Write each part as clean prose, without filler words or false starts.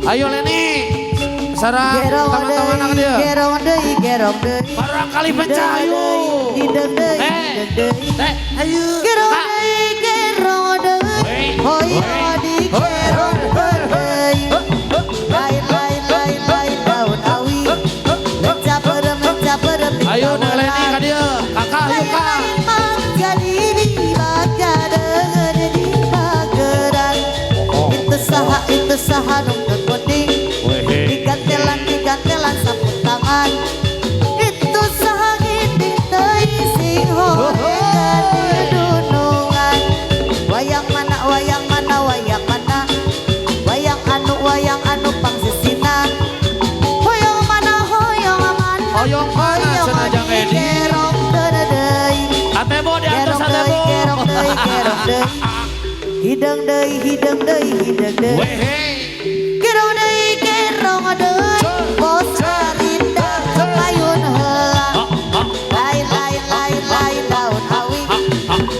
Ayo Leni, sarang teman-teman anak dia. Gerong deui. Barangkali pecah ayo. Hideng deui. Ayo. Gerong deui. Hoyo di gerong deui. Lain daun awi. Mencaperem. Ayo Neng Leni ka dia. Kakak ayo Kak. Jadi di bagadan di bageran. Itu saha nunggu kuning. Digantelan sapu tangan. Itu saha gini teuing sing horengan di dunungan. Wayang mana wayang anu pangsisina. Hoyong mana senajang Edi. Gerong deui. Atebo di atas atebo. Gerong deui. Hideng deui. Gerong deui. Bos harinda kepayun heula. Lain daun awi.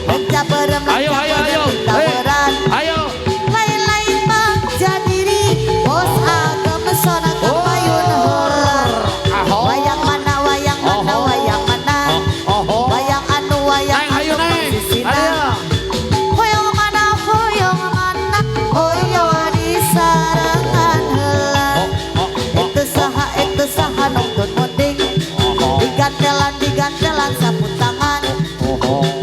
Mencaperem taberan. Ayo. Lain mah jadiri. Bos agam mesona kepayun heula. Wayang mana. Wayang anu pangsisina. Hoyong mana di sarangan heula. Itu saha nongtun munding. Digantelan sapu tangan.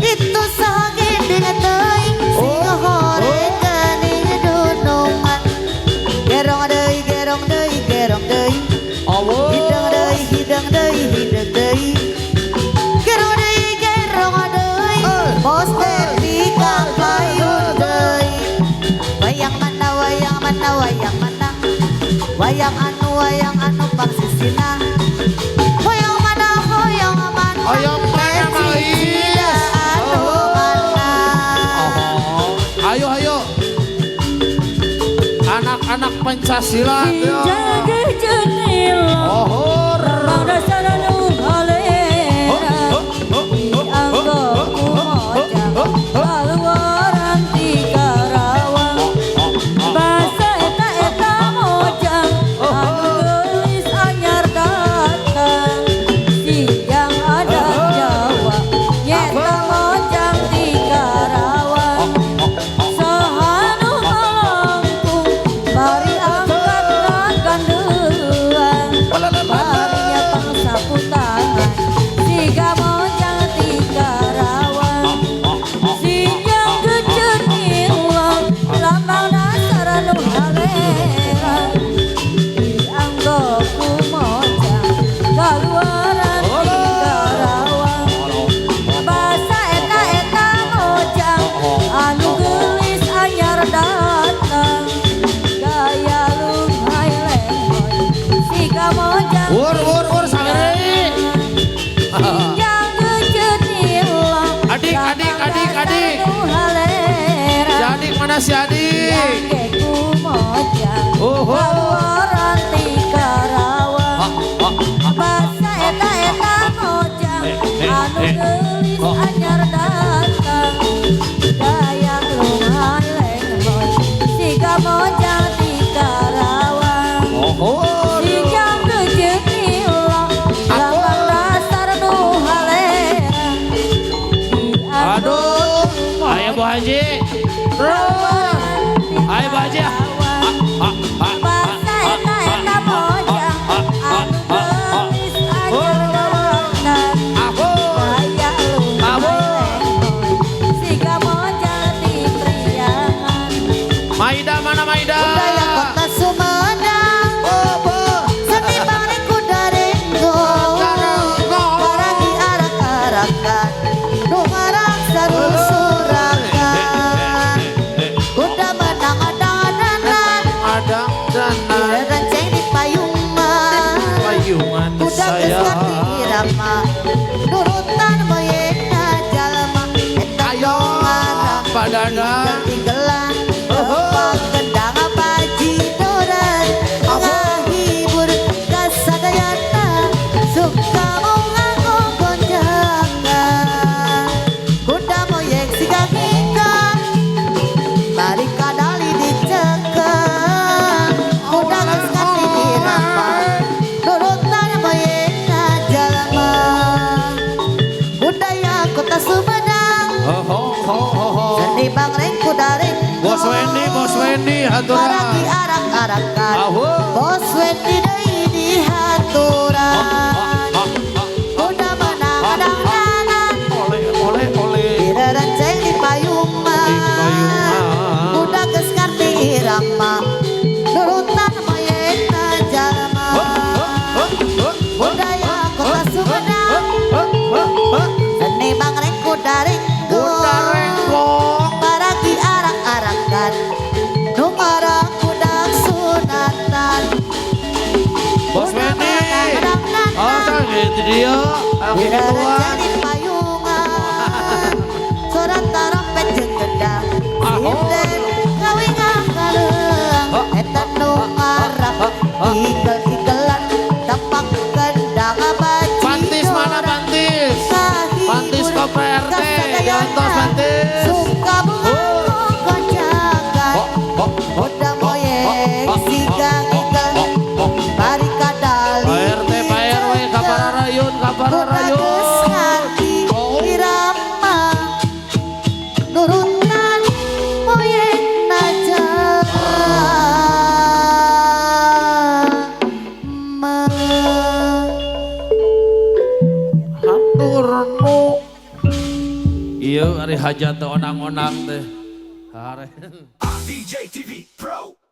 Itu saha ginding teuing sing horengan di dunungan. Gerong deui. Hideng deui. Gerong deui. Bos Devi kapayun deui. Wayang mana. Wayang anu pangsisina. Hoyong mana Sida anu mana. Ayo. Anak-anak Pancasila. Jaga jendela. Mang dasar anu halera. Dianggo kumojang. Kaluaran ti Karawang. Basa eta mojang. Anu geulis anyar datang. Siang adat Jawa. Nyeta mojang ti Karawang. Sahanu malangkung. Bari angkat ganduan. Barinya pangsapu tangan. Siga mojang ti Karawang. Sinyang kecut ilang. Lambang dasar anu halera. Dianggo kumojang. Kaluaran ti Karawang. Basa eta mojang. Anu geulis anyar datang. Gaya lumai lehoi. Siga mojang Ur sagede. Sinyang kecut ilang. Adik. Anu halera. Si adik mana si adik? Yangge kumojang. Oh. Kaluaran ti Karawang. Basa eta mojang. Anu geulis anyar datang. Gaya lumai lehoi. Siga mojang ti Karawang. Sinyang kecut ilang. Lambang dasar nu halera. Aduh. Ayo Bu Haji. Ayo Bu Haji. Basa eta mojang. Anu geulis anyar datang. Gaya lumai lehoi. Siga mojang ti Priangan. Maida mana Maida? Budaya kota Sumedang. Seniman kuda renggo. Barang diarak-arakan. Nu ngarang sarusurakan. Kuda menang adang-adangan. Adang dana Renceng di payungan. payungan Kuda saya. geus kati irama. Nurutan moyena jalma. Eta Ayo dongan padana. tinggalan. Lepak gendang baji doran. Ngahibur kasadayana. Suka nganggo gonjangan. Kuda moyeng sigang hingga. Iya, aku Tidak keluar. jadi payungan Soran tarompet jeung gendang Sinden ngawingan kaleng Eta nu ngarap Igel-igelan Tapak gendang bajidoran Pantis mana Pantis? Pantis ke PRT, Yontos Pantis. Suka mengaku konjakan Udah moyeng sigang igel Bari kadali Pak RW, kabar rayun, kabar rayun. ngerti irama nurutan moyeng naja Haturnu. Iya, hari hajat teh onang-onang teh. Hare. DJ TV Pro.